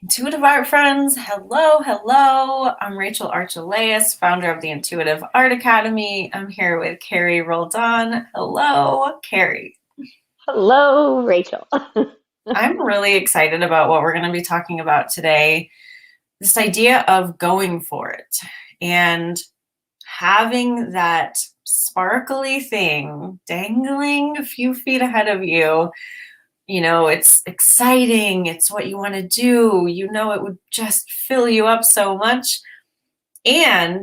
Intuitive art friends, hello, hello. I'm Rachel Archelaus, founder of the Intuitive Art Academy. I'm here with Carrie Roldan. Hello, Carrie. Hello, Rachel. I'm really excited about what we're going to be talking about today. This idea of going for it and having that sparkly thing dangling a few feet ahead of you. You know, it's exciting. It's what you want to do. You know, it would just fill you up so much. And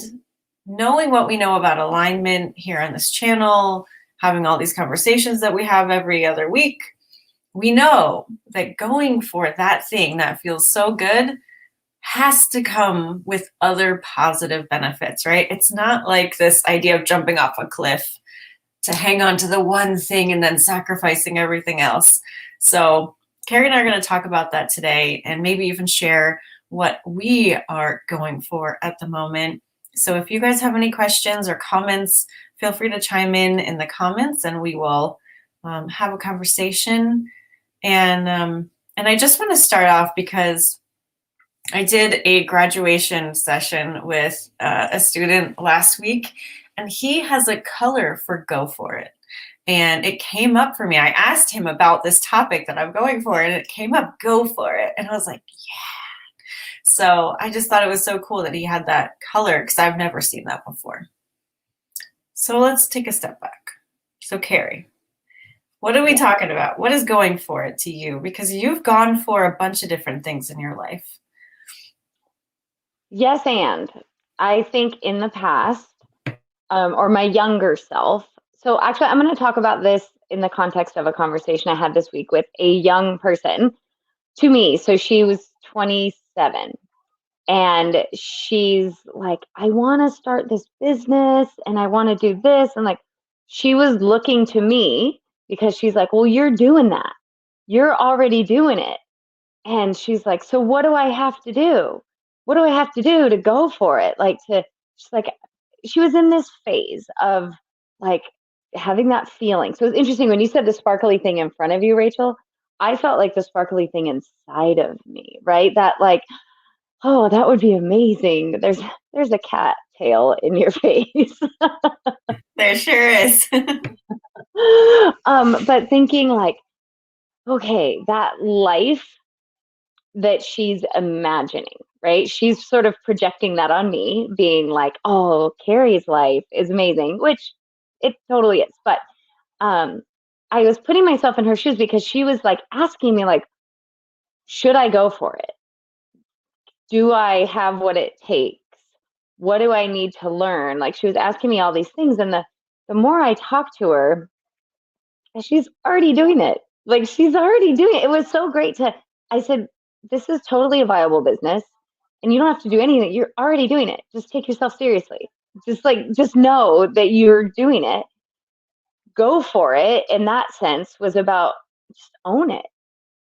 knowing what we know about alignment here on this channel, having all these conversations that we have every other week, we know that going for that thing that feels so good has to come with other positive benefits, right? It's not like this idea of jumping off a cliff to hang on to the one thing and then sacrificing everything else. So Carrie and I are going to talk about that today and maybe even share what we are going for at the moment. So if you guys have any questions or comments, feel free to chime in the comments and we will have a conversation. And I just want to start off because I did a graduation session with a student last week, and he has a color for go for it. And it came up for me. I asked him about this topic that I'm going for, and it came up, go for it. And I was like, yeah. So I just thought it was so cool that he had that color because I've never seen that before. So let's take a step back. So Carrie, what are we talking about? What is going for it to you? Because you've gone for a bunch of different things in your life. Yes, and I think in the past, or my younger self. So actually, I'm going to talk about this in the context of a conversation I had this week with a young person to me. So she was 27 and she's like, I want to start this business and I want to do this. And like, she was looking to me because she's like, well, you're doing that. You're already doing it. And she's like, so what do I have to do? What do I have to do to go for it? She's like, she was in this phase of like having that feeling. So it's interesting when you said the sparkly thing in front of you, Rachel, I felt like the sparkly thing inside of me, right? That like, oh, that would be amazing. There's a cat tail in your face. There sure is. But thinking like, okay, that life that she's imagining, right? She's sort of projecting that on me, being like, oh, Carrie's life is amazing, which it totally is. But um, I was putting myself in her shoes because she was like asking me, like, should I go for it? Do I have what it takes? What do I need to learn? Like she was asking me all these things. And the more I talked to her, she's already doing it. Like she's already doing it. It was so great I said, this is totally a viable business and you don't have to do anything. You're already doing it. Just take yourself seriously. Just know that you're doing it. Go for it. In that sense was about just own it.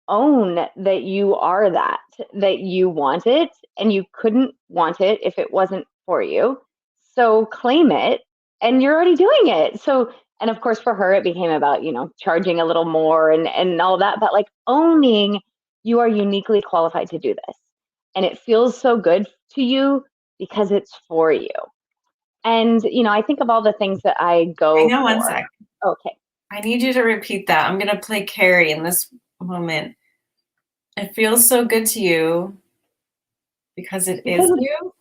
Own that you are that you want it and you couldn't want it if it wasn't for you. So claim it and you're already doing it. So, and of course for her, it became about, charging a little more and all that, but like owning you are uniquely qualified to do this. And it feels so good to you because it's for you. And, I think of all the things that I go Hang on one for. sec. Okay. I need you to repeat that. I'm going to play Carrie in this moment. It feels so good to you because it is Because you?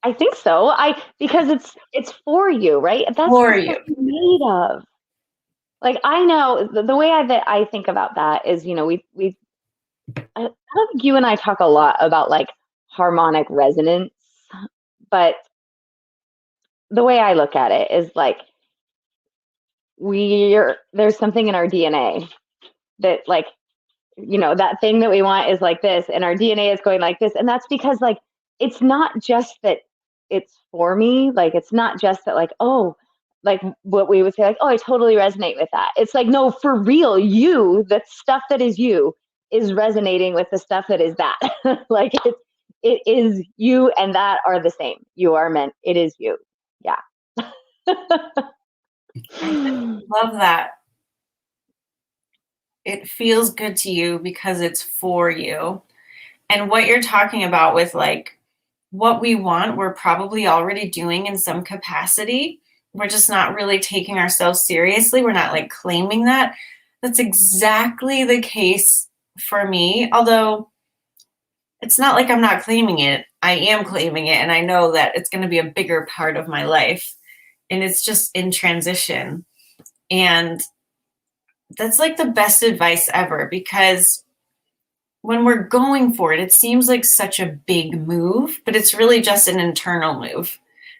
I think so. Because it's for you, right? That's For the you. stuff you're made of. Like I know the way that I think about that is, I don't think you and I talk a lot about like harmonic resonance, but the way I look at it is like there's something in our DNA that like, that thing that we want is like this and our DNA is going like this. And that's because like it's not just that it's for me, like it's not just that like, oh, like what we would say, like, oh, I totally resonate with that. It's like, no, for real, the stuff that is you is resonating with the stuff that is that. Like it is you and that are the same. You are meant, it is you. Yeah. I love that. It feels good to you because it's for you. And what you're talking about with like what we want, we're probably already doing in some capacity. We're just not really taking ourselves seriously. We're not like claiming that. That's exactly the case for me. Although it's not like I'm not claiming it. I am claiming it. And I know that it's going to be a bigger part of my life. And it's just in transition. And that's like the best advice ever, because when we're going for it, it seems like such a big move, but it's really just an internal move,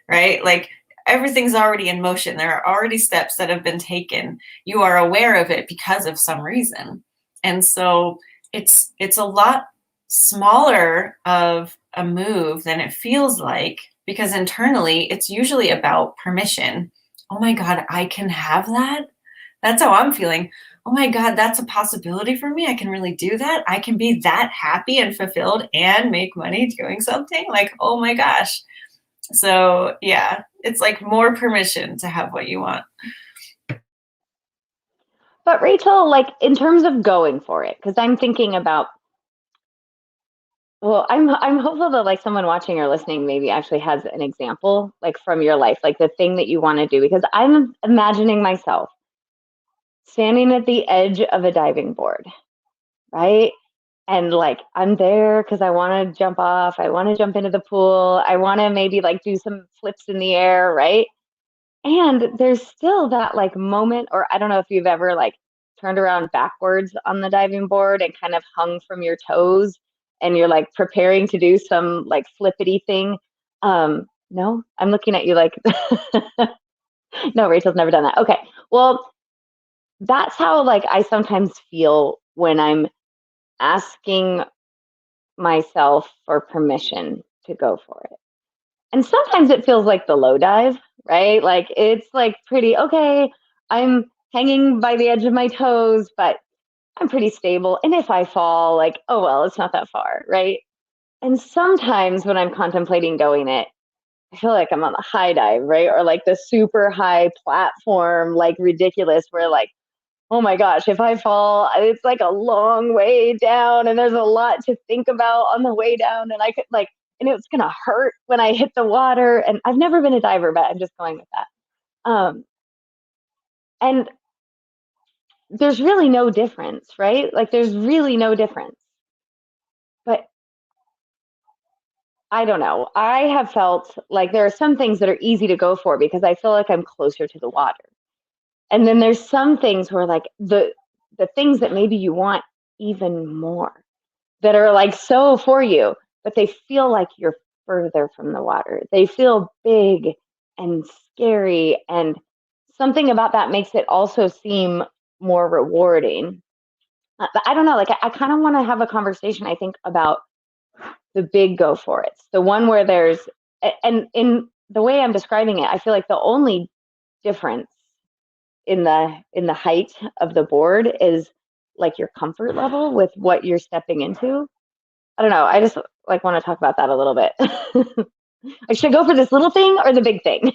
right? Like everything's already in motion. There are already steps that have been taken. You are aware of it because of some reason. And so it's a lot smaller of a move than it feels like, because internally it's usually about permission. Oh my God, I can have that. That's how I'm feeling. Oh my God, that's a possibility for me. I can really do that. I can be that happy and fulfilled and make money doing something. Like, oh my gosh. So, yeah, it's like more permission to have what you want. But Rachel, like in terms of going for it, because I'm thinking about, well, I'm hopeful that like someone watching or listening maybe actually has an example like from your life, like the thing that you want to do, because I'm imagining myself standing at the edge of a diving board, right? And like I'm there because I want to jump off, I want to jump into the pool, I want to maybe like do some flips in the air, right? And there's still that like moment, or I don't know if you've ever like turned around backwards on the diving board and kind of hung from your toes and you're like preparing to do some like flippity thing. No, I'm looking at you like, no, Rachel's never done that. Okay. Well, that's how like I sometimes feel when I'm asking myself for permission to go for it. And sometimes it feels like the low dive, right? Like it's like pretty okay. I'm hanging by the edge of my toes, but I'm pretty stable. And if I fall, like, oh well, it's not that far, right? And sometimes when I'm contemplating going it, I feel like I'm on the high dive, right? Or like the super high platform, like ridiculous, where like, oh my gosh, if I fall, it's like a long way down and there's a lot to think about on the way down. And I could like, and it's going to hurt when I hit the water. And I've never been a diver, but I'm just going with that. And there's really no difference, right? Like there's really no difference. But I don't know. I have felt like there are some things that are easy to go for because I feel like I'm closer to the water. And then there's some things where like the things that maybe you want even more that are like so for you, but they feel like you're further from the water. They feel big and scary, and something about that makes it also seem more rewarding. But I don't know, like I kind of want to have a conversation, I think, about the big go for it. The one where there's, and in the way I'm describing it, I feel like the only difference in the height of the board is like your comfort level with what you're stepping into. I don't know. I just like want to talk about that a little bit. I should go for this little thing or the big thing.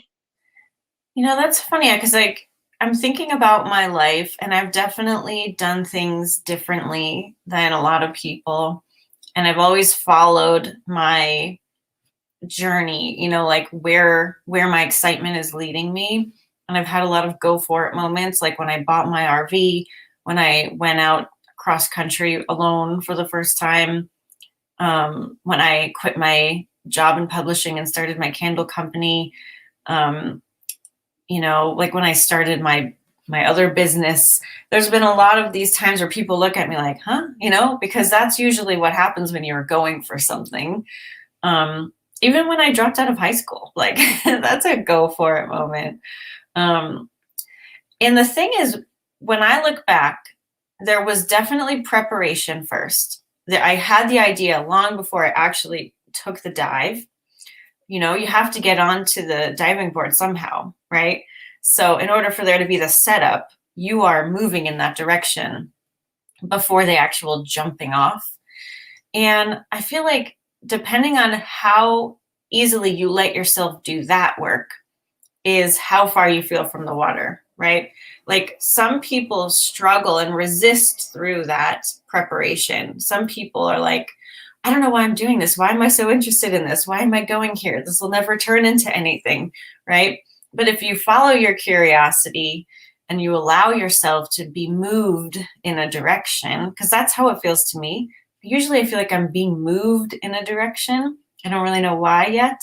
You know, that's funny because like I'm thinking about my life, and I've definitely done things differently than a lot of people. And I've always followed my journey, you know, like where my excitement is leading me. And I've had a lot of go for it moments, like when I bought my RV, when I went out cross country alone for the first time, when I quit my job in publishing and started my candle company, um, you know, like when I started my other business. There's been a lot of these times where people look at me like, huh, you know, because that's usually what happens when you're going for something. Um, Even when I dropped out of high school, like that's a go for it moment. Um, and the thing is, when I look back, there was definitely preparation first. I had the idea long before I actually took the dive. You know, you have to get onto the diving board somehow, right? So, in order for there to be the setup, you are moving in that direction before the actual jumping off. And I feel like depending on how easily you let yourself do that work is how far you feel from the water, right? Like some people struggle and resist through that preparation. Some people are like, I don't know why I'm doing this. Why am I so interested in this? Why am I going here? This will never turn into anything, right? But if you follow your curiosity and you allow yourself to be moved in a direction, because that's how it feels to me. Usually I feel like I'm being moved in a direction. I don't really know why yet.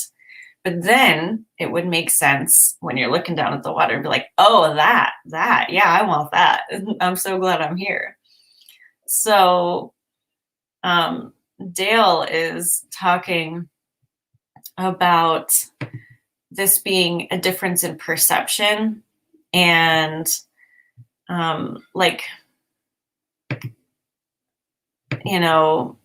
But then it would make sense when you're looking down at the water and be like, oh, yeah, I want that. I'm so glad I'm here. So um, Dale is talking about this being a difference in perception and like, you know,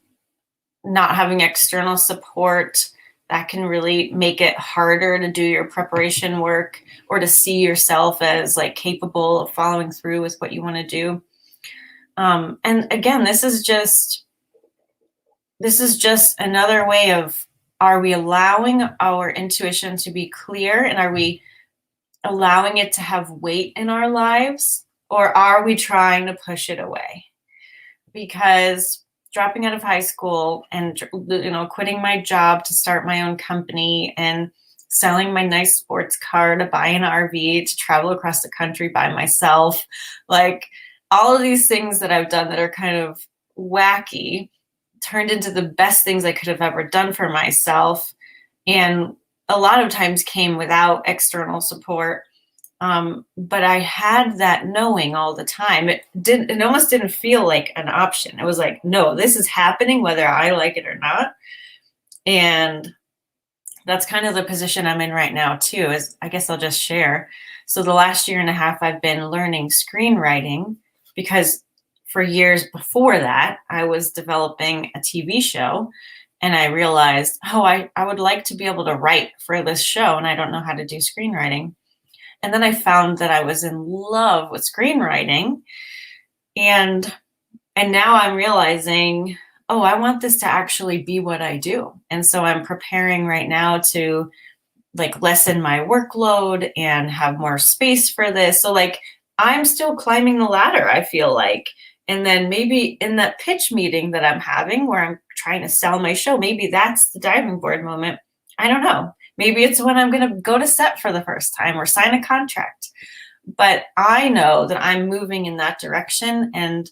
not having external support that can really make it harder to do your preparation work or to see yourself as like capable of following through with what you want to do. And again, this is just another way of, are we allowing our intuition to be clear, and are we allowing it to have weight in our lives, or are we trying to push it away? Because dropping out of high school and, quitting my job to start my own company and selling my nice sports car to buy an RV to travel across the country by myself, like all of these things that I've done that are kind of wacky turned into the best things I could have ever done for myself. And a lot of times came without external support. But I had that knowing all the time. It almost didn't feel like an option. It was like, no, this is happening whether I like it or not. And that's kind of the position I'm in right now too, is I guess I'll just share. So the last year and a half I've been learning screenwriting, because for years before that, I was developing a TV show, and I realized, oh, I would like to be able to write for this show, and I don't know how to do screenwriting. And then I found that I was in love with screenwriting. And now I'm realizing, oh, I want this to actually be what I do. And so I'm preparing right now to like lessen my workload and have more space for this. So like I'm still climbing the ladder, I feel like. And then maybe in that pitch meeting that I'm having where I'm trying to sell my show, maybe that's the diving board moment. I don't know. Maybe it's when I'm going to go to set for the first time or sign a contract. But I know that I'm moving in that direction, and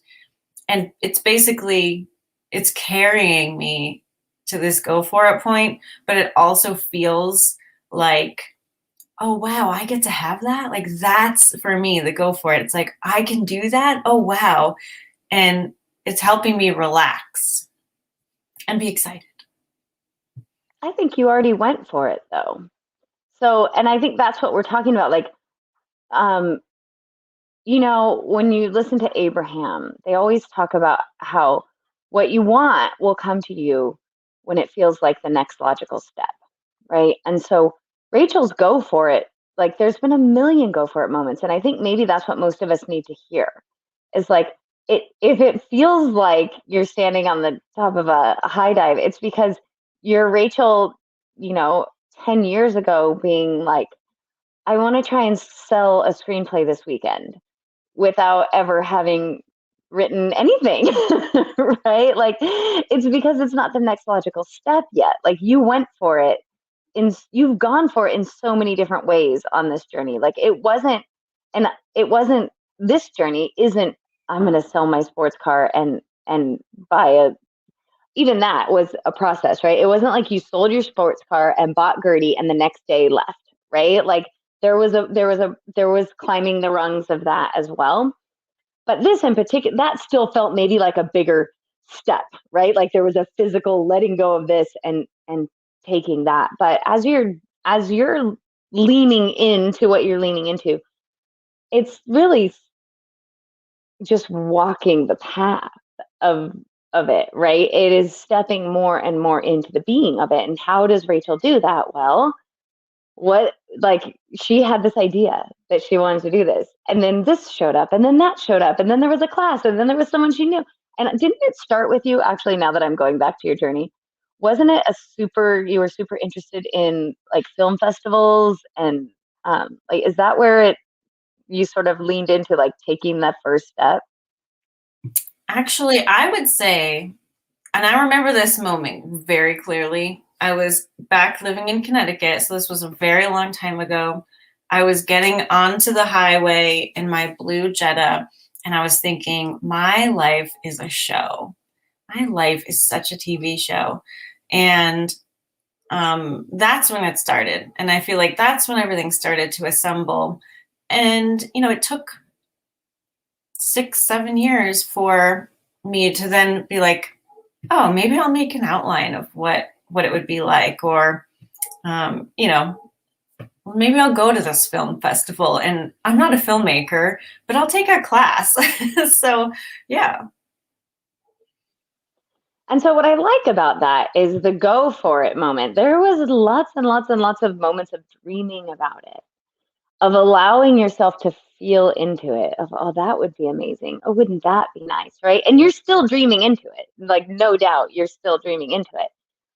it's basically, it's carrying me to this go for it point, but it also feels like, oh wow, I get to have that. Like that's for me the go for it. It's like I can do that. Oh wow. And it's helping me relax and be excited. I think you already went for it though. So, and I think that's what we're talking about. Like, um, when you listen to Abraham, they always talk about how what you want will come to you when it feels like the next logical step, right? And so Rachel's go for it. Like, there's been a million go for it moments, and I think maybe that's what most of us need to hear. Is like, if it feels like you're standing on the top of a high dive, it's because you're Rachel, you know, 10 years ago being like, I want to try and sell a screenplay this weekend without ever having written anything, right? Like, it's because it's not the next logical step yet. Like, you went for it you've gone for it in so many different ways on this journey. Like, and it wasn't, this journey isn't, I'm going to sell my sports car and buy even that was a process, right? It wasn't like you sold your sports car and bought Gertie and the next day left, right? Like, there was climbing the rungs of that as well. But this in particular, that still felt maybe like a bigger step, right? Like, there was a physical letting go of this and taking that. But as you're leaning into what you're leaning into, it's really just walking the path of of it, right? It is stepping more and more into the being of it. And how does Rachel do that? Well, what like she had this idea that she wanted to do this, and then this showed up, and then that showed up, and then there was a class, and then there was someone she knew. And didn't it start with you, actually, now that I'm going back to your journey? Wasn't it you were super interested in like film festivals, and like, is that where you sort of leaned into like taking that first step? Actually, I would say And I remember this moment very clearly. I was back living in Connecticut, so this was a very long time ago. I was getting onto the highway in my blue Jetta, and I was thinking, my life is a show. My life is such a TV show. And that's when it started. And I feel like that's when everything started to assemble. And, it took 6, 7 years for me to then be like, oh, maybe I'll make an outline of what it would be like, or maybe I'll go to this film festival. And I'm not a filmmaker, but I'll take a class. So yeah. And so what I like about that is the go for it moment. There was lots and lots and lots of moments of dreaming about it, of allowing yourself to feel into it, of, oh, that would be amazing. Oh, wouldn't that be nice, right? And you're still dreaming into it. Like, no doubt, you're still dreaming into it.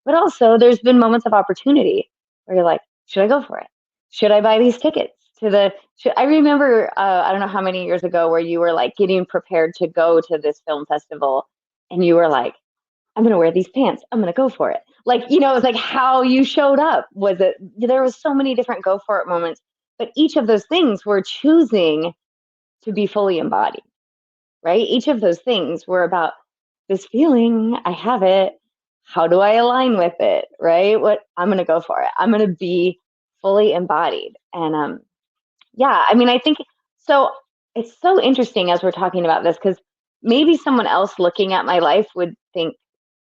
But also, there's been moments of opportunity where you're like, should I go for it? Should I buy these tickets to the? I remember, I don't know how many years ago, where you were like getting prepared to go to this film festival, and you were like, I'm going to wear these pants. I'm going to go for it. Like, it was like how you showed up. Was it, there was so many different go for it moments, but each of those things were choosing to be fully embodied, right? Each of those things were about this feeling. I have it. How do I align with it? Right? What I'm going to go for it. I'm going to be fully embodied. And yeah, I mean, I think so. It's so interesting as we're talking about this, because maybe someone else looking at my life would think,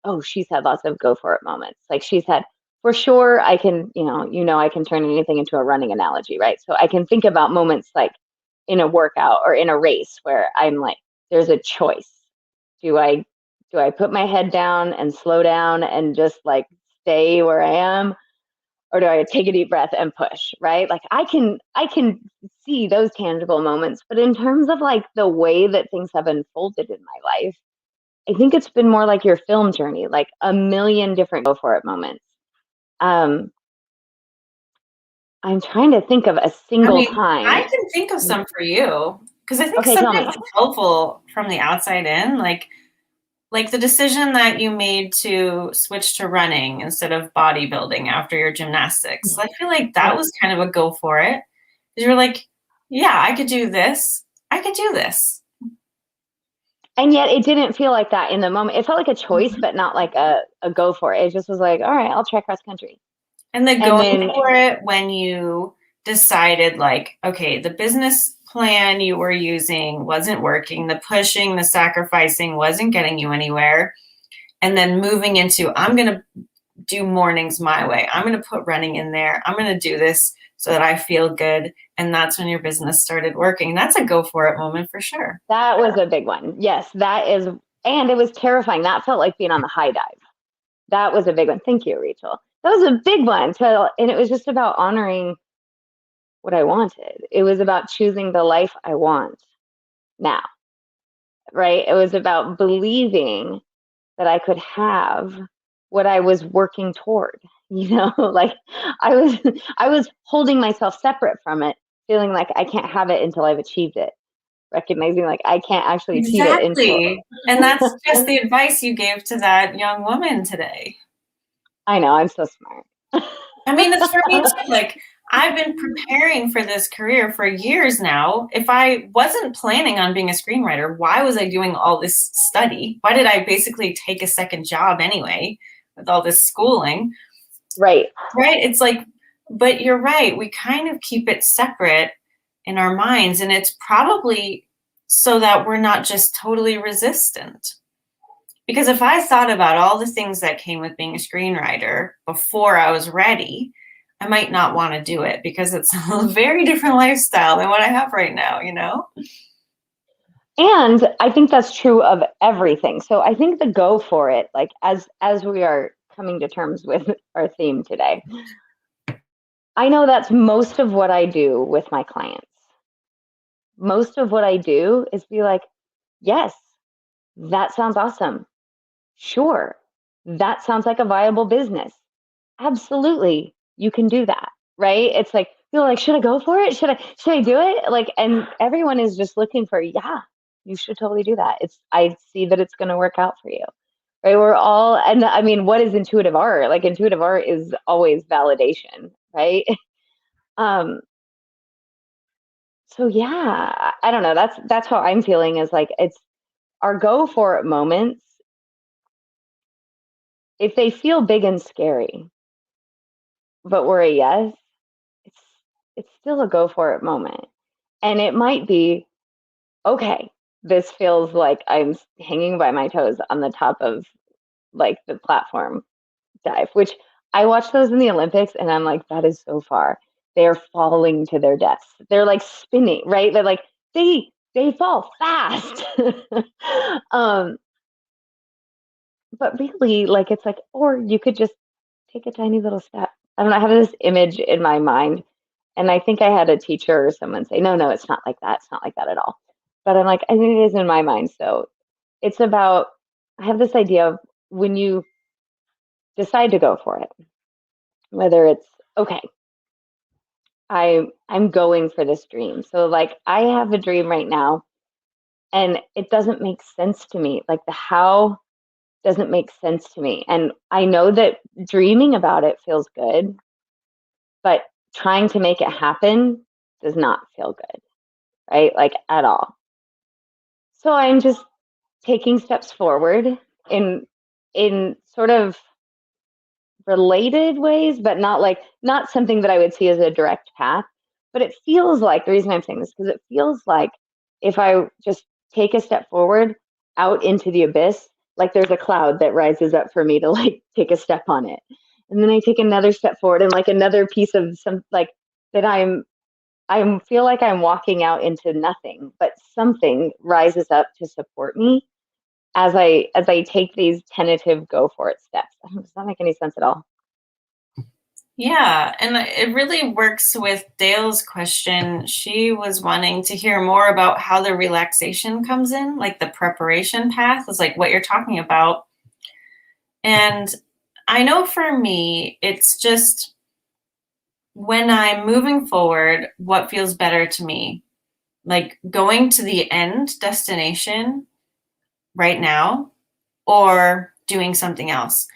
oh, she's had lots of go for it moments. Like, she's had, for sure, I can, I can turn anything into a running analogy, right? So I can think about moments like in a workout or in a race where I'm like, there's a choice. Do I put my head down and slow down and just like stay where I am? Or do I take a deep breath and push, right? Like, I can see those tangible moments, but in terms of like the way that things have unfolded in my life, I think it's been more like your film journey, like a million different go for it moments. Um, I'm trying to think of a I single mean, I time. can think of some for you, because I think Okay, tell sometimes me. it's helpful from the outside in, like the decision that you made to switch to running instead of bodybuilding after your gymnastics. I feel like that Yeah. was kind of a go for it. Because you're like, yeah, I could do this. I could do this. And yet it didn't feel like that in the moment. It felt like a choice, Mhm. but not like a go for it. It just was like, all right, I'll try cross country. And the And going then, for it when you decided, like, okay, the business plan you were using wasn't working, the pushing, the sacrificing wasn't getting you anywhere. And then moving into, I'm going to do mornings my way. I'm going to put running in there. I'm going to do this so that I feel good. And that's when your business started working. That's a go for it moment for sure. that was a big one. Yes, that is. And it was terrifying. That felt like being on the high dive. That was a big one. Thank you, Rachel. That was a big one. And it was just about honoring what I wanted. It was about choosing the life I want now, right? It was about believing that I could have what I was working toward. Like, I was I was holding myself separate from it, feeling like I can't have it until I've achieved it, recognizing like I can't actually achieve it until Exactly. And that's just the advice you gave to that young woman today. I know I'm so smart. I mean, it's for me too. Like, I've been preparing for this career for years now. If I wasn't planning on being a screenwriter, why was I doing all this study? Why did I basically take a second job anyway with all this schooling? Right. Right? It's like, but you're right. We kind of keep it separate in our minds. And it's probably so that we're not just totally resistant. Because if I thought about all the things that came with being a screenwriter before I was ready, I might not want to do it because it's a very different lifestyle than what I have right now? And I think that's true of everything. So I think the go for it, like as we are coming to terms with our theme today, I know that's most of what I do with my clients. Most of what I do is be like, yes, that sounds awesome. Sure. That sounds like a viable business. Absolutely. You can do that. Right. It's like, you're like, should I go for it? Should I do it? Like, and everyone is just looking for, yeah, you should totally do that. I see that it's going to work out for you. right? We're all, and I mean, what is intuitive art? Like intuitive art is always validation, right? Um, so yeah, I don't know. That's how I'm feeling is like it's our go for it moments. If they feel big and scary, but we're a yes, it's it's still a go for it moment. And it might be, okay, this feels like I'm hanging by my toes on the top of like the platform dive, which I watch those in the Olympics and I'm like, that is so far. They're falling to their deaths. They're like spinning, right? They're like, they fall fast. um, but really, like it's like, or you could just take a tiny little step. I don't know, I have this image in my mind. And I think I had a teacher or someone say, no, no, it's not like that. It's not like that at all. But I'm like, I think it is in my mind. So it's about, I have this idea of when you decide to go for it, whether it's, okay, I'm going for this dream. So like I have a dream right now and it doesn't make sense to me. Like the how doesn't make sense to me. And I know that dreaming about it feels good, but trying to make it happen does not feel good, right? Like at all. So I'm just taking steps forward in sort of related ways, but not like not something that I would see as a direct path. But it feels like the reason I'm saying this because it feels like if I just take a step forward out into the abyss, like there's a cloud that rises up for me to like take a step on it. And then I take another step forward and like another piece of some like that I feel like I'm walking out into nothing, but something rises up to support me as I take these tentative go for it steps. Does that make any sense at all? Yeah, and it really works with Dale's question. She was wanting to hear more about how the relaxation comes in, like the preparation path is like what you're talking about. And I know for me, it's just when I'm moving forward, what feels better to me, like going to the end destination right now or doing something else.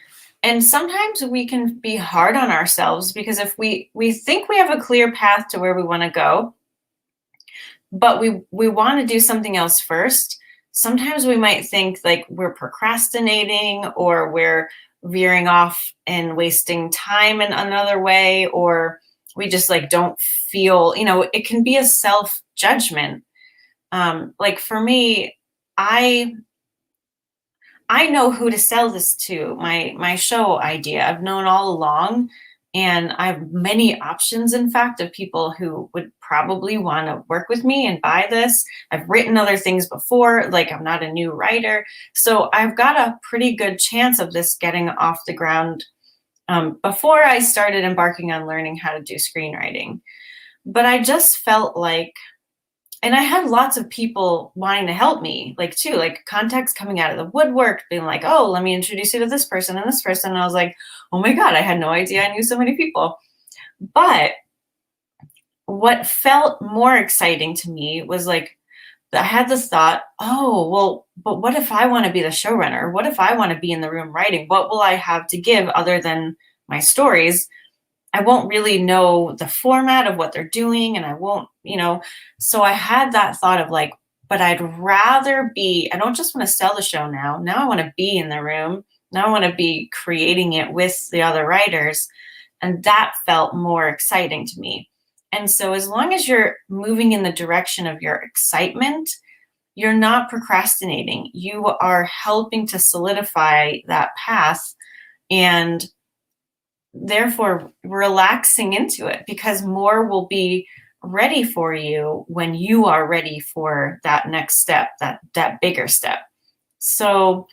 And sometimes we can be hard on ourselves because if we think we have a clear path to where we want to go, but we want to do something else first, sometimes we might think like we're procrastinating or we're veering off and wasting time in another way, or we just like don't feel, it can be a self judgment. Like for me, I I know who to sell this to. My show idea, I've known all along, and I have many options, in fact, of people who would probably want to work with me and buy this. I've written other things before, like I'm not a new writer, so I've got a pretty good chance of this getting off the ground before I started embarking on learning how to do screenwriting. But I just felt like, and I had lots of people wanting to help me, like too, like contacts coming out of the woodwork, being like, "Oh, let me introduce you to this person and this person." And I was like, "Oh my God, I had no idea I knew so many people." But what felt more exciting to me was like, I had this thought, oh, well, but what if I want to be the showrunner? What if I want to be in the room writing? What will I have to give other than my stories? I won't really know the format of what they're doing, and I won't, So I had that thought of like, but I'd rather be, I don't just want to sell the show now. Now I want to be in the room. Now I want to be creating it with the other writers. And that felt more exciting to me. And so as long as you're moving in the direction of your excitement, you're not procrastinating. You are helping to solidify that path and therefore relaxing into it because more will be ready for you when you are ready for that next step, that bigger step. So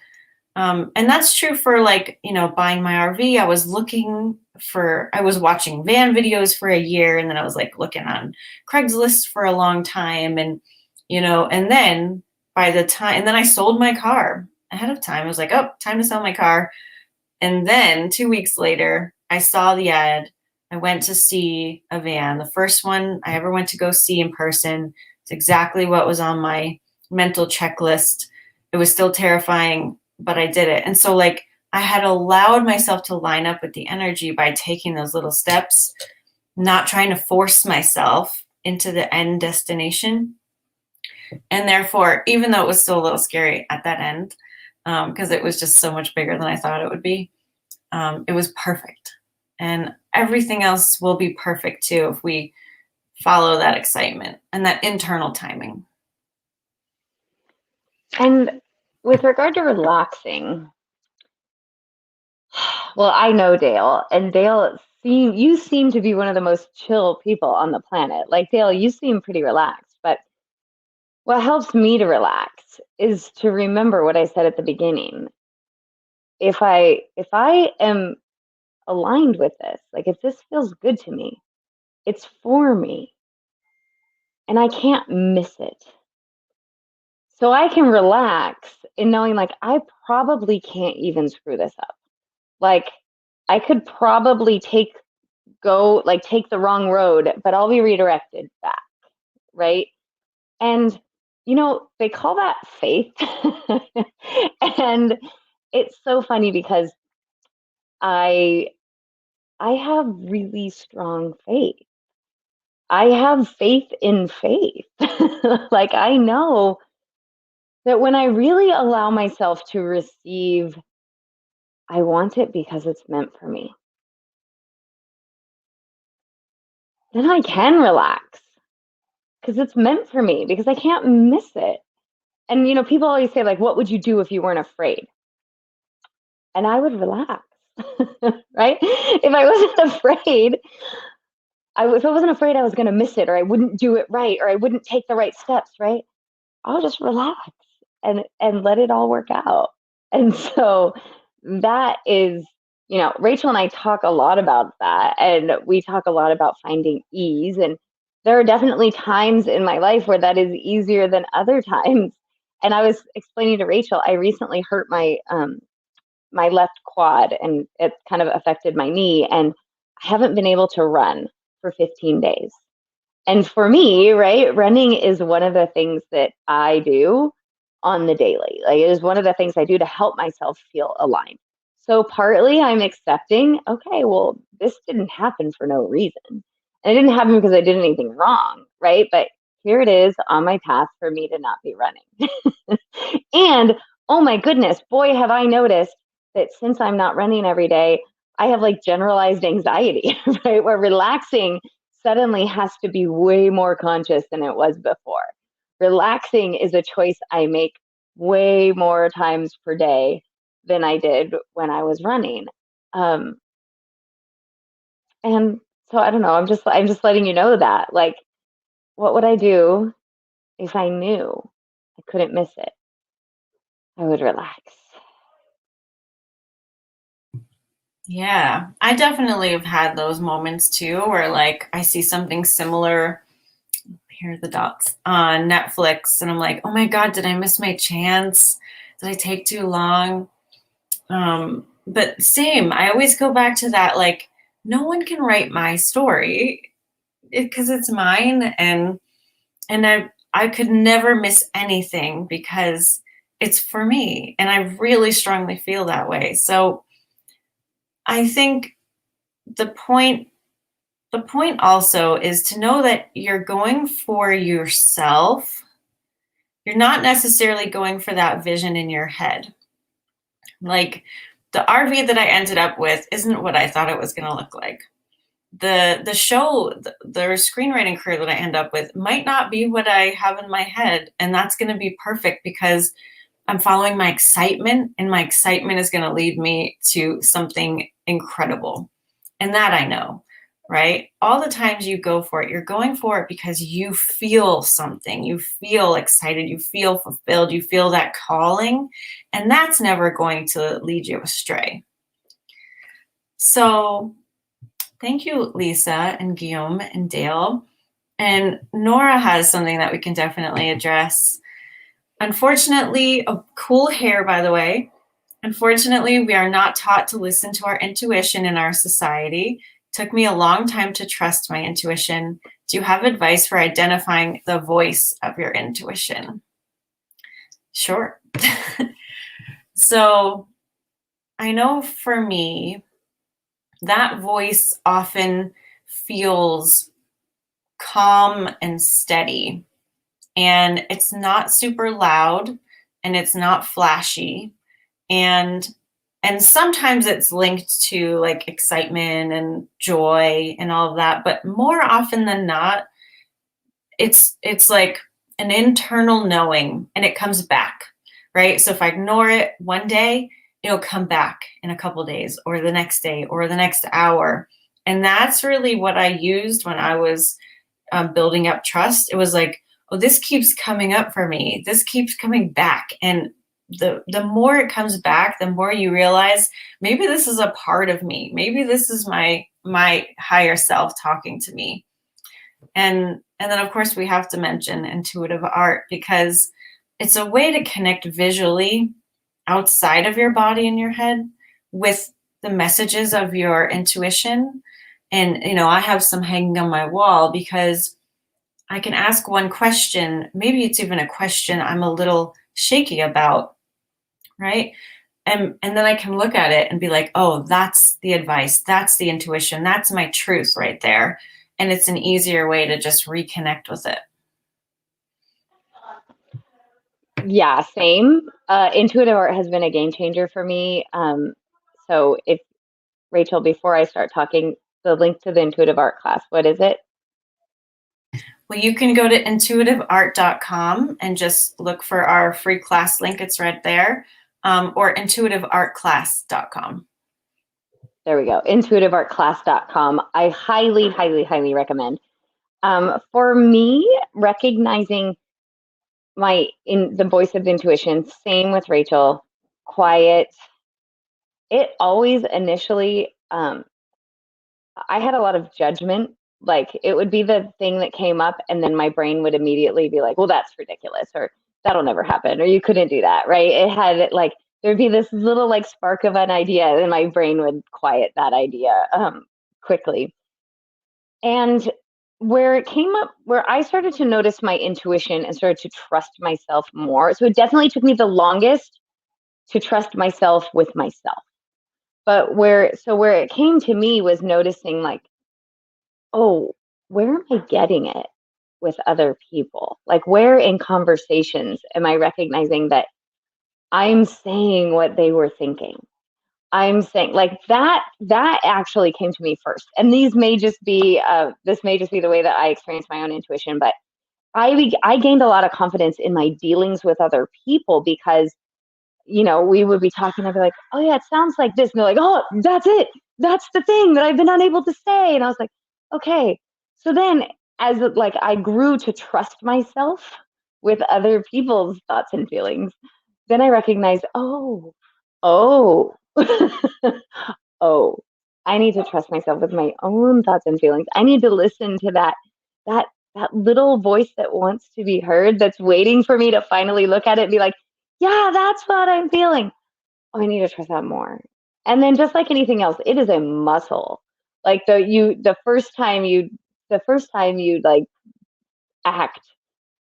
and that's true for like, buying my RV. I was watching van videos for a year, and then I was like looking on Craigslist for a long time, and and then and then I sold my car ahead of time. I was like, oh, time to sell my car. And then 2 weeks later, I saw the ad. I went to see a van, the first one I ever went to go see in person. It's exactly what was on my mental checklist. It was still terrifying, but I did it. And so like I had allowed myself to line up with the energy by taking those little steps, not trying to force myself into the end destination. And therefore, even though it was still a little scary at that end, because it was just so much bigger than I thought it would be, it was perfect. And everything else will be perfect too if we follow that excitement and that internal timing. And with regard to relaxing, well, I know Dale, and you seem to be one of the most chill people on the planet. Like Dale, you seem pretty relaxed, but what helps me to relax is to remember what I said at the beginning. If I am aligned with this, like if this feels good to me, it's for me, and I can't miss it. So I can relax in knowing like I probably can't even screw this up. Like I could probably take the wrong road, but I'll be redirected back, right? And they call that faith. And it's so funny because I I have really strong faith. I have faith in faith. Like I know that when I really allow myself to receive, I want it because it's meant for me. Then I can relax because it's meant for me because I can't miss it. And people always say like, what would you do if you weren't afraid? And I would relax. Right? If I wasn't afraid, if I wasn't afraid I was going to miss it or I wouldn't do it right or I wouldn't take the right steps, right? I'll just relax and let it all work out. And so that is, Rachel and I talk a lot about that, and we talk a lot about finding ease. And there are definitely times in my life where that is easier than other times. And I was explaining to Rachel, I recently hurt my left quad, and it kind of affected my knee, and I haven't been able to run for 15 days. And for me, right, running is one of the things that I do on the daily. Like it is one of the things I do to help myself feel aligned. So partly I'm accepting, okay, well, this didn't happen for no reason. And it didn't happen because I did anything wrong, right? But here it is on my path for me to not be running. And oh my goodness, boy, have I noticed that since I'm not running every day, I have like generalized anxiety, right? Where relaxing suddenly has to be way more conscious than it was before. Relaxing is a choice I make way more times per day than I did when I was running. Um, and so I don't know, I'm just letting you know that. Like, what would I do if I knew I couldn't miss it? I would relax. Yeah, I definitely have had those moments too where like I see something similar, here are the dots, on Netflix, and I'm like, oh my God, did I miss my chance? Did I take too long? But same, I always go back to that, like, no one can write my story because it's mine, and I could never miss anything because it's for me, and I really strongly feel that way. So I think the point the point also is to know that you're going for yourself. You're not necessarily going for that vision in your head. Like the RV that I ended up with isn't what I thought it was going to look like. The show, the screenwriting career that I end up with might not be what I have in my head, and that's going to be perfect because I'm following my excitement, and my excitement is going to lead me to something incredible. And that I know, right? All the times you go for it, you're going for it because you feel something. You feel excited, you feel fulfilled, you feel that calling, and that's never going to lead you astray. So, thank you, Lisa and Guillaume and Dale. And Nora has something that we can definitely address. Unfortunately, cool hair, by the way. Unfortunately, we are not taught to listen to our intuition in our society. It took me a long time to trust my intuition. Do you have advice for identifying the voice of your intuition? Sure. So I know for me, that voice often feels calm and steady. And it's not super loud and it's not flashy. And sometimes it's linked to like excitement and joy and all of that, but more often than not, it's like an internal knowing and it comes back, right? So if I ignore it one day, it'll come back in a couple days or the next day or the next hour. And that's really what I used when I was building up trust. It was like, oh, this keeps coming up for me. This keeps coming back. And the more it comes back, the more you realize maybe this is a part of me. Maybe this is my higher self talking to me. And then of course we have to mention intuitive art because it's a way to connect visually outside of your body and your head with the messages of your intuition. And I have some hanging on my wall because I can ask one question, maybe it's even a question I'm a little shaky about, right? And then I can look at it and be like, oh, that's the advice, that's the intuition, that's my truth right there. And it's an easier way to just reconnect with it. Yeah, same. Intuitive art has been a game changer for me. So if Rachel, before I start talking, the link to the intuitive art class, what is it? Well, you can go to intuitiveart.com and just look for our free class link. It's right there, or intuitiveartclass.com. There we go. Intuitiveartclass.com. I highly, highly, highly recommend. For me, recognizing the voice of intuition, same with Rachel, quiet. It always initially, I had a lot of judgment. Like it would be the thing that came up, and then my brain would immediately be like, well, that's ridiculous, or that'll never happen, or you couldn't do that, right? It had like, there'd be this little like spark of an idea, and my brain would quiet that idea quickly. And where it came up, where I started to notice my intuition and started to trust myself more. So it definitely took me the longest to trust myself with myself. But where it came to me was noticing like, oh, where am I getting it with other people? Like, where in conversations am I recognizing that I'm saying what they were thinking? I'm saying like that actually came to me first. And this may just be the way that I experience my own intuition, but I gained a lot of confidence in my dealings with other people because we would be talking, I'd be like, oh yeah, it sounds like this. And they're like, oh, that's it. That's the thing that I've been unable to say. And I was like, okay. So then as like I grew to trust myself with other people's thoughts and feelings, then I recognized, oh, oh, I need to trust myself with my own thoughts and feelings. I need to listen to that that little voice that wants to be heard, that's waiting for me to finally look at it and be like, yeah, that's what I'm feeling. Oh, I need to trust that more. And then just like anything else, it is a muscle. Like the first time you like act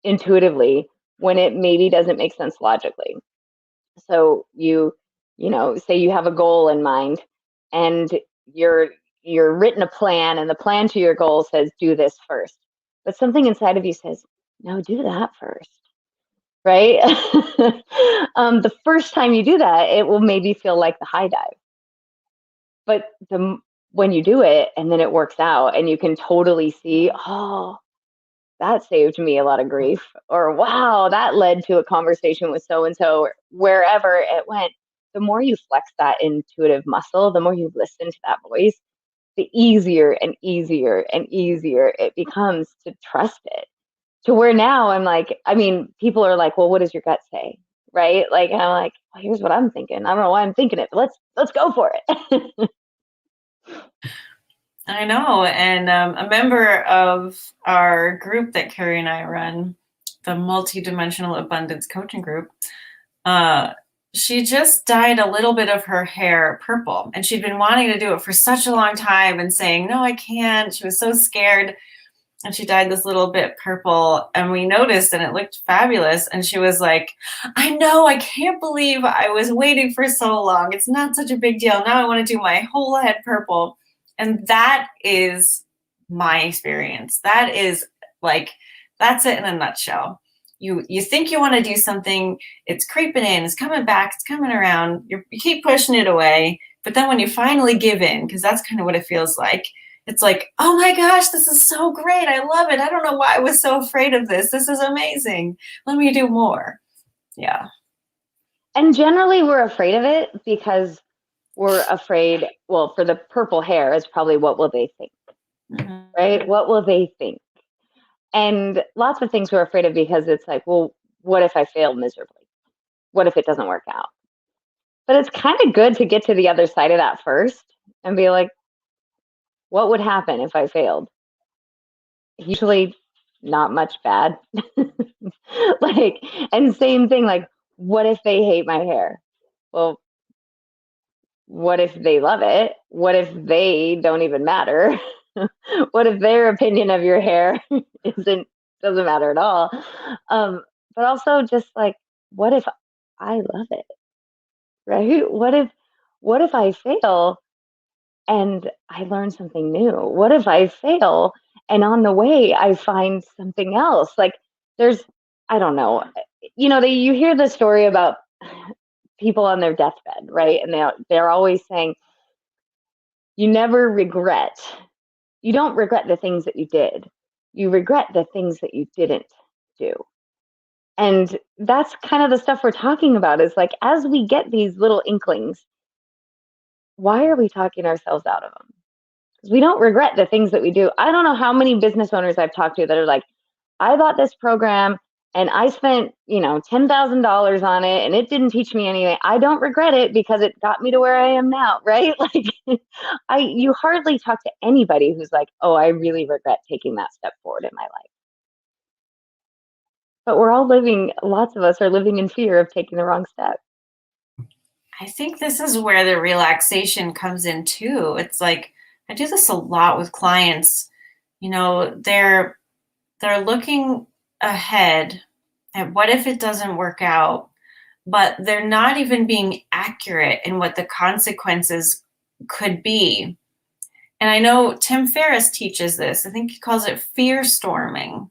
intuitively when it maybe doesn't make sense logically. So say you have a goal in mind and you're written a plan, and the plan to your goal says do this first. But something inside of you says, no, do that first. Right? The first time you do that, it will maybe feel like the high dive. But when you do it and then it works out and you can totally see, oh, that saved me a lot of grief, or wow, that led to a conversation with so and so, or wherever it went. The more you flex that intuitive muscle, the more you listen to that voice, the easier and easier and easier it becomes to trust it. To where now I'm like, I mean, people are like, well, what does your gut say? Right? Like, and I'm like, well, here's what I'm thinking. I don't know why I'm thinking it, but let's go for it. I know. And a member of our group that Carrie and I run, the Multidimensional Abundance Coaching Group, she just dyed a little bit of her hair purple. And she'd been wanting to do it for such a long time and saying, no, I can't. She was so scared. and she dyed this little bit purple, and we noticed and it looked fabulous. And she was like, I know, I can't believe I was waiting for so long. It's not such a big deal. Now I want to do my whole head purple. And that is my experience. That is like, that's it in a nutshell. You think you want to do something, it's creeping in, it's coming back, it's coming around, you keep pushing it away, but then when you finally give in, because that's kind of what it feels like, it's like, oh my gosh, this is so great, I love it, I don't know why I was so afraid of this is amazing, let me do more. Yeah. And generally we're afraid of it because we're afraid, well, for the purple hair is probably what will they think, Mm-hmm. right? What will they think? And lots of things we're afraid of because it's like, well, what if I fail miserably? What if it doesn't work out? But it's kind of good to get to the other side of that first and be like, what would happen if I failed? Usually not much bad. Like, and same thing, like, what if they hate my hair? Well, what if they love it? What if they don't even matter? What if their opinion of your hair isn't doesn't matter at all? Um, but also just like, what if I love it? Right? What if I fail and I learn something new? What if I fail and on the way I find something else? Like there's I don't know. You hear the story about people on their deathbed, right? And they're always saying you never regret. You don't regret the things that you did. You regret the things that you didn't do. And that's kind of the stuff we're talking about is like as we get these little inklings, why are we talking ourselves out of them? Because we don't regret the things that we do. I don't know how many business owners I've talked to that are like, I bought this program and I spent, $10,000 on it and it didn't teach me anything. I don't regret it because it got me to where I am now, right? Like you hardly talk to anybody who's like, oh, I really regret taking that step forward in my life. But lots of us are living in fear of taking the wrong step. I think this is where the relaxation comes in too. It's like I do this a lot with clients. They're looking ahead at what if it doesn't work out, but they're not even being accurate in what the consequences could be. And I know Tim Ferriss teaches this. I think he calls it fear storming.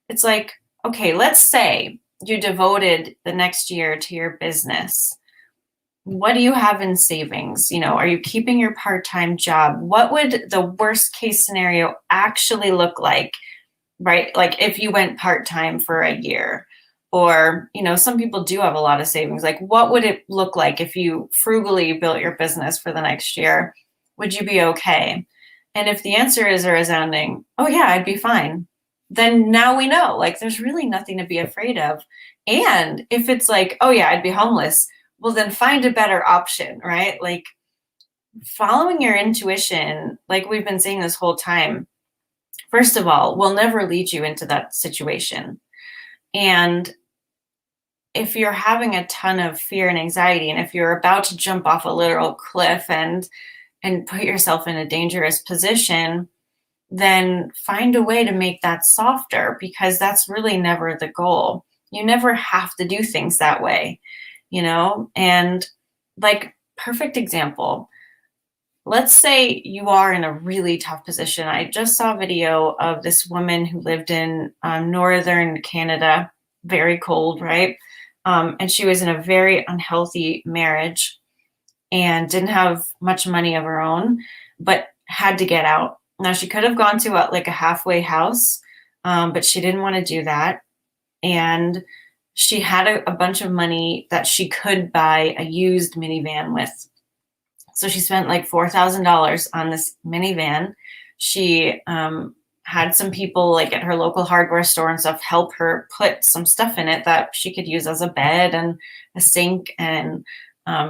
It's like, okay, let's say you devoted the next year to your business. What do you have in savings? Are you keeping your part-time job? What would the worst case scenario actually look like, right? Like if you went part-time for a year, or, some people do have a lot of savings. Like what would it look like if you frugally built your business for the next year? Would you be okay? And if the answer is a resounding, oh yeah, I'd be fine, then now we know, like, there's really nothing to be afraid of. And if it's like, oh yeah, I'd be homeless, well, then find a better option, right? Like following your intuition, like we've been saying this whole time, first of all, will never lead you into that situation. And if you're having a ton of fear and anxiety, and if you're about to jump off a literal cliff and put yourself in a dangerous position, then find a way to make that softer, because that's really never the goal. You never have to do things that way, and like perfect example, let's say you are in a really tough position. I just saw a video of this woman who lived in northern Canada, very cold, right? And she was in a very unhealthy marriage and didn't have much money of her own, but had to get out. Now, she could have gone to like a halfway house, but she didn't want to do that. And she had a bunch of money that she could buy a used minivan with. So she spent like $4,000 on this minivan. She had some people like at her local hardware store and stuff help her put some stuff in it that she could use as a bed and a sink. And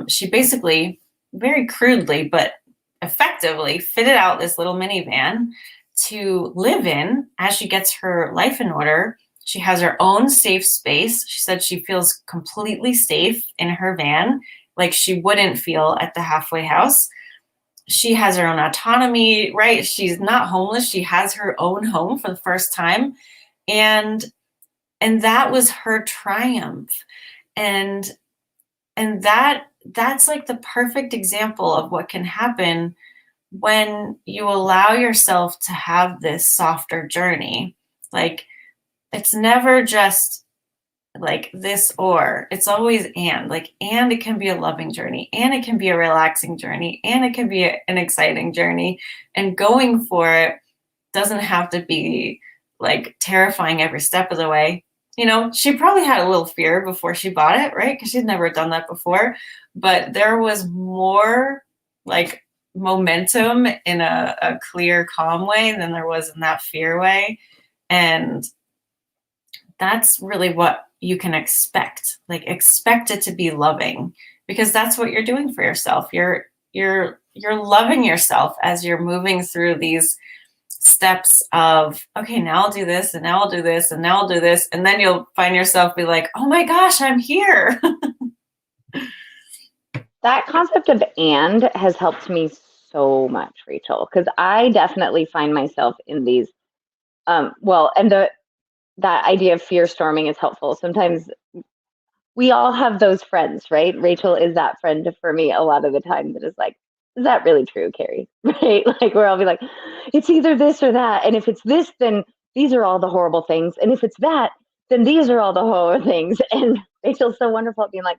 she basically, very crudely, but effectively fitted out this little minivan to live in as she gets her life in order. She has her own safe space. She said she feels completely safe in her van, like she wouldn't feel at the halfway house. she has her own autonomy, right? She's not homeless. She has her own home for the first time. And that was her triumph. And that's like the perfect example of what can happen when you allow yourself to have this softer journey. Like, it's never just like this or, it's always and. Like, and it can be a loving journey, and it can be a relaxing journey, and it can be an exciting journey. And going for it doesn't have to be like terrifying every step of the way. She probably had a little fear before she bought it, right? Because she'd never done that before. But there was more like momentum in a clear, calm way than there was in that fear way. And that's really what you can expect. Like, expect it to be loving, because that's what you're doing for yourself. You're loving yourself as you're moving through these steps of, okay, now I'll do this, and now I'll do this, and now I'll do this. And then you'll find yourself be like, oh my gosh, I'm here. That concept of and has helped me so much, Rachel, because I definitely find myself in these, and that idea of fear storming is helpful. Sometimes we all have those friends, right? Rachel is that friend for me a lot of the time that is like, is that really true, Carrie? Right? Like, where I'll be like, it's either this or that. And if it's this, then these are all the horrible things. And if it's that, then these are all the horrible things. And Rachel's so wonderful at being like,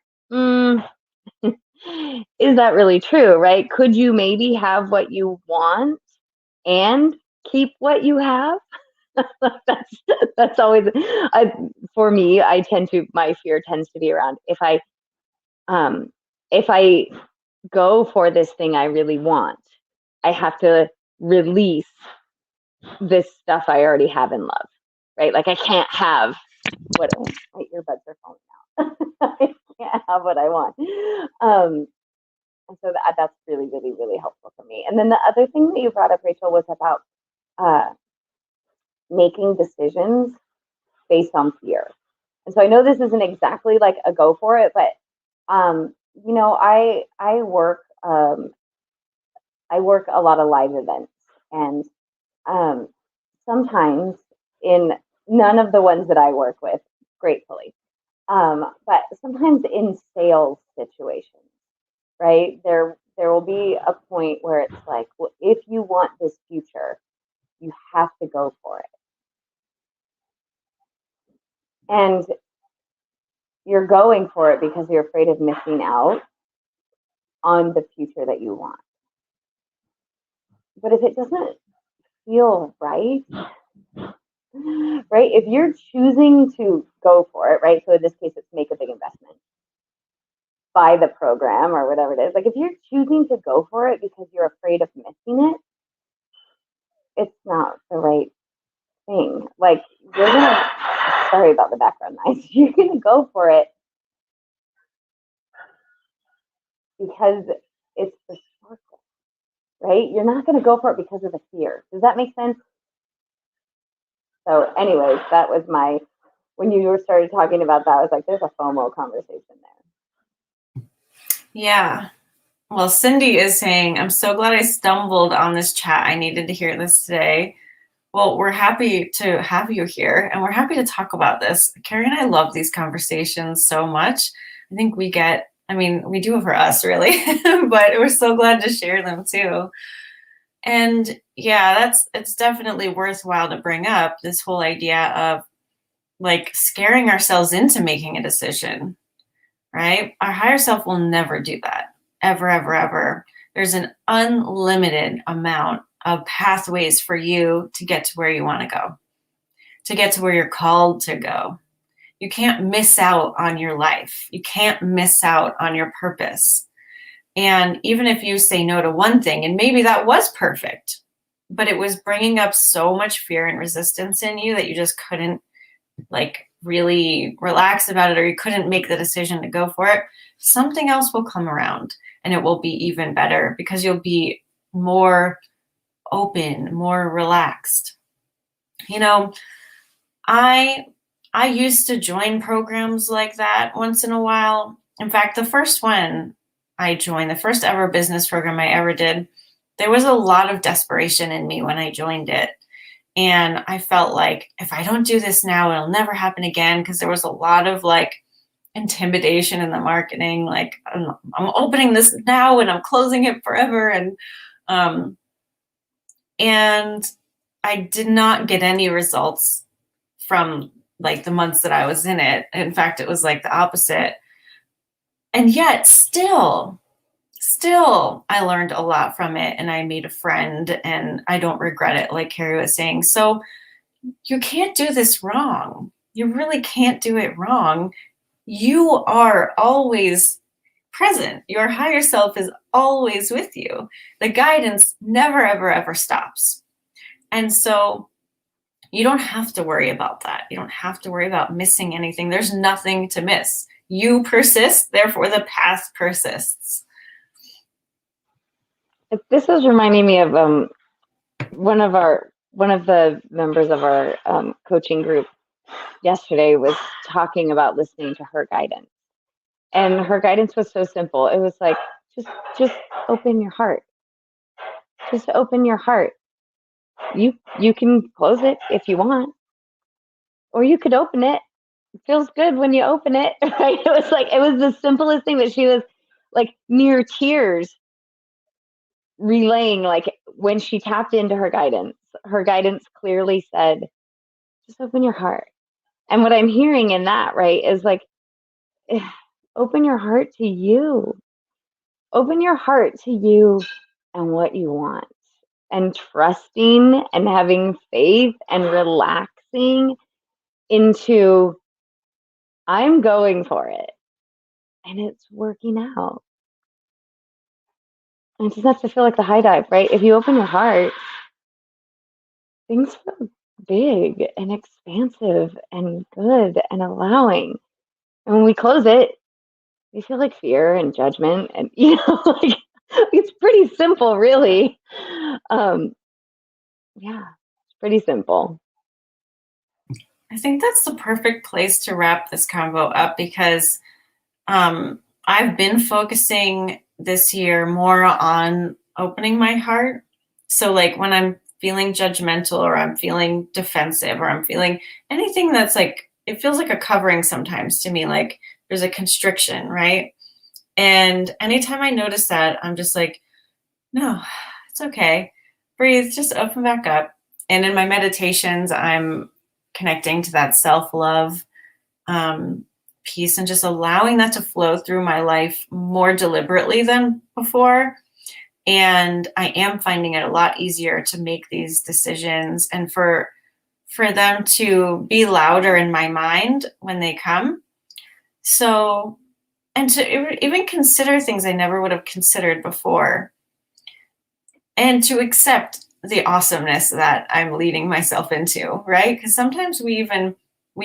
is that really true? Right? Could you maybe have what you want and keep what you have? that's always for me. My fear tends to be around if I go for this thing I really want, I have to release this stuff I already have in love, right? Like, I can't have what my earbuds are falling out. I can't have what I want. And so that's really, really, really helpful for me. And then the other thing that you brought up, Rachel, was about making decisions based on fear. And so I know this isn't exactly like a go for it, but I work a lot of live events, and sometimes in none of the ones that I work with, gratefully, but sometimes in sales situations, right? There will be a point where it's like, well, if you want this future, you have to go for it. And you're going for it because you're afraid of missing out on the future that you want. But if it doesn't feel right, right? If you're choosing to go for it, right? So in this case, it's make a big investment, buy the program or whatever it is. Like, if you're choosing to go for it because you're afraid of missing it, it's not the right thing. Like, you're gonna, sorry about the background noise. You're gonna go for it because it's the sparkle, right? You're not gonna go for it because of the fear. Does that make sense? So anyways, that was when you started talking about that, I was like, there's a FOMO conversation there. Yeah. Well, Cindy is saying, I'm so glad I stumbled on this chat. I needed to hear this today. Well, we're happy to have you here, and we're happy to talk about this. Carrie and I love these conversations so much. I think we do it for us, really, but we're so glad to share them too. And yeah, it's definitely worthwhile to bring up this whole idea of like scaring ourselves into making a decision, right? Our higher self will never do that, ever, ever, ever. There's an unlimited amount of pathways for you to get to where you want to go, to get to where you're called to go. You can't miss out on your life. You can't miss out on your purpose. And even if you say no to one thing, and maybe that was perfect, but it was bringing up so much fear and resistance in you that you just couldn't like really relax about it, or you couldn't make the decision to go for it, something else will come around and it will be even better because you'll be more open, more relaxed. I used to join programs like that once in a while. In fact, the first one I joined, the first ever business program I ever did, there was a lot of desperation in me when I joined it. And I felt like if I don't do this now, it'll never happen again. Cause there was a lot of like intimidation in the marketing. Like I'm opening this now and I'm closing it forever. Um, and I did not get any results from like the months that I was in it. In fact, it was like the opposite. And yet still I learned a lot from it and I made a friend and I don't regret it, like Carrie was saying. So you can't do this wrong. You really can't do it wrong. You are always present. Your higher self is always with you. The guidance never, ever, ever stops. And so you don't have to worry about that. You don't have to worry about missing anything. There's nothing to miss. You persist, therefore the path persists. This is reminding me of one of the members of our coaching group yesterday was talking about listening to her guidance, and her guidance was so simple. It was like just open your heart. Just open your heart. You can close it if you want, or you could open it. It feels good when you open it, right? It was the simplest thing that she was like near tears relaying, like when she tapped into her guidance clearly said, just open your heart. And what I'm hearing in that, right, is like, open your heart to you. Open your heart to you and what you want. And trusting and having faith and relaxing into, I'm going for it. And it's working out. And it doesn't have to feel like the high dive, right? If you open your heart, things feel big and expansive and good and allowing. And when we close it, we feel like fear and judgment. And, like it's pretty simple, really. Yeah, it's pretty simple. I think that's the perfect place to wrap this convo up because I've been focusing this year more on opening my heart. So, like, when I'm feeling judgmental or I'm feeling defensive or I'm feeling anything that's like, it feels like a covering sometimes to me, like there's a constriction, right? And anytime I notice that, I'm just like, no, it's okay. Breathe, just open back up. And in my meditations, I'm connecting to that self love piece and just allowing that to flow through my life more deliberately than before. And I am finding it a lot easier to make these decisions and for them to be louder in my mind when they come. So, and to even consider things I never would have considered before and to accept the awesomeness that I'm leading myself into, right? Because sometimes we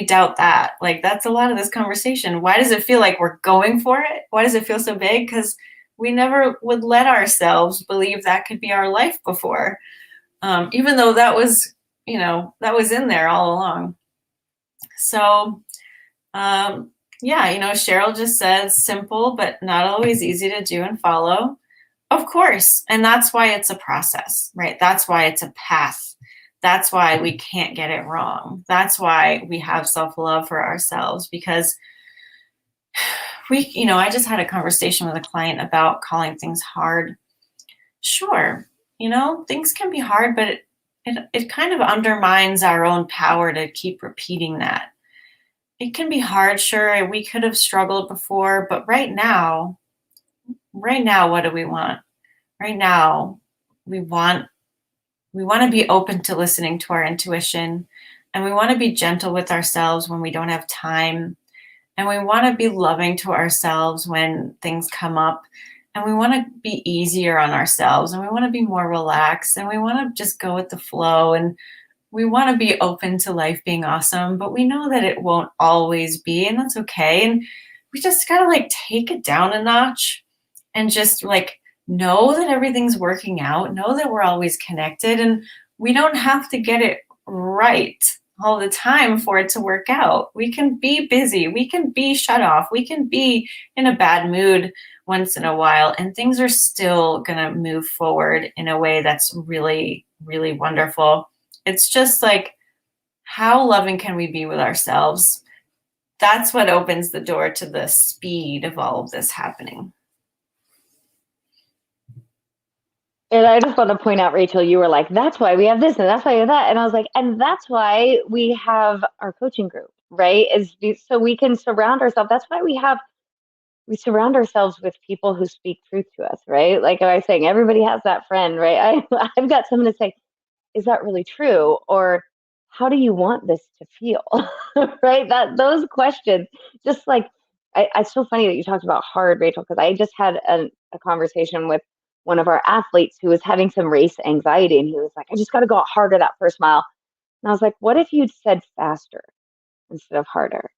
doubt that. Like that's a lot of this conversation. Why does it feel like we're going for it? Why does it feel so big? Because we never would let ourselves believe that could be our life before, even though that was, that was in there all along. So, yeah, Cheryl just says simple, but not always easy to do and follow. Of course. And that's why it's a process, right? That's why it's a path. That's why we can't get it wrong. That's why we have self-love for ourselves because I just had a conversation with a client about calling things hard. Sure, things can be hard, but it kind of undermines our own power to keep repeating that. It can be hard, sure. We could have struggled before, but right now, what do we want? Right now, we want to be open to listening to our intuition, and we want to be gentle with ourselves when we don't have time, and we want to be loving to ourselves when things come up, and we want to be easier on ourselves, and we want to be more relaxed, and we want to just go with the flow, and we want to be open to life being awesome, but we know that it won't always be, and that's okay. And we just gotta like take it down a notch and just like know that everything's working out, know that we're always connected, and we don't have to get it right all the time for it to work out. We can be busy, we can be shut off, we can be in a bad mood once in a while, and things are still gonna move forward in a way that's really, really wonderful. It's just like, how loving can we be with ourselves? That's what opens the door to the speed of all of this happening. And I just want to point out, Rachel, you were like, that's why we have this and that's why we have that. And I was like, and that's why we have our coaching group, right? So we can surround ourselves. That's why we surround ourselves with people who speak truth to us, right? Like I was saying, everybody has that friend, right? I've got someone to say, is that really true? Or how do you want this to feel? Right? That those questions, just like it's so funny that you talked about hard, Rachel, because I just had a conversation with one of our athletes who was having some race anxiety, and he was like, I just got to go harder that first mile. And I was like, what if you'd said faster instead of harder?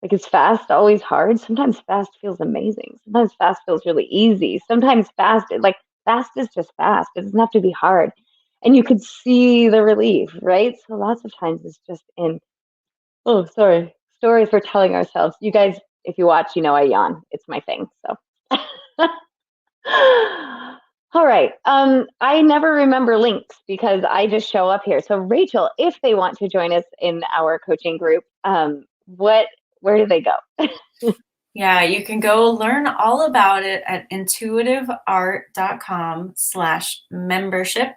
Like, is fast always hard? Sometimes fast feels amazing. Sometimes fast feels really easy. Sometimes fast is just fast. It doesn't have to be hard. And you could see the relief, right? So lots of times it's just oh, sorry, stories we're telling ourselves. You guys, if you watch, you know I yawn. It's my thing. So. All right. I never remember links because I just show up here. So Rachel, if they want to join us in our coaching group, where do they go? Yeah, you can go learn all about it at intuitiveart.com/membership.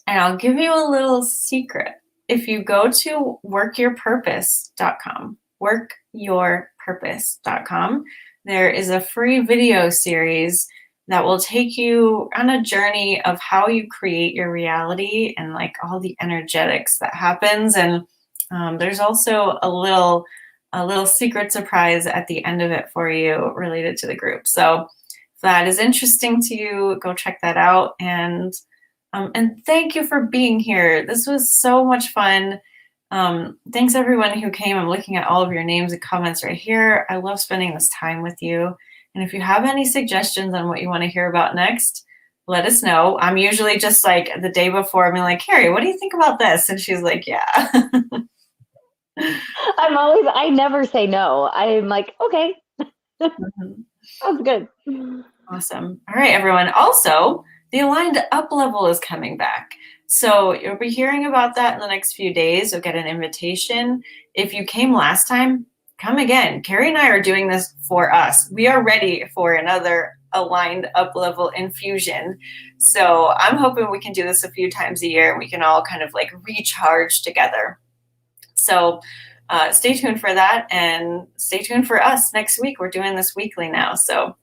And I'll give you a little secret. If you go to workyourpurpose.com, there is a free video series that will take you on a journey of how you create your reality and like all the energetics that happens. And there's also a little secret surprise at the end of it for you related to the group. So if that is interesting to you, go check that out. And thank you for being here. This was so much fun. Thanks everyone who came. I'm looking at all of your names and comments right here. I love spending this time with you. And if you have any suggestions on what you want to hear about next, let us know. I'm usually just like the day before, I'm like, Carrie, what do you think about this? And she's like, yeah. I never say no. I'm like, okay, sounds good. Awesome. All right, everyone. Also, the Aligned Up level is coming back. So you'll be hearing about that in the next few days. You'll get an invitation. If you came last time, come again. Carrie and I are doing this for us. We are ready for another Aligned Up level infusion. So I'm hoping we can do this a few times a year and we can all kind of like recharge together. So stay tuned for that and stay tuned for us next week. We're doing this weekly now. So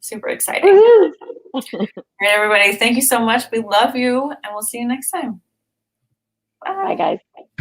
super exciting. All right, everybody. Thank you so much. We love you, and we'll see you next time. Bye, guys.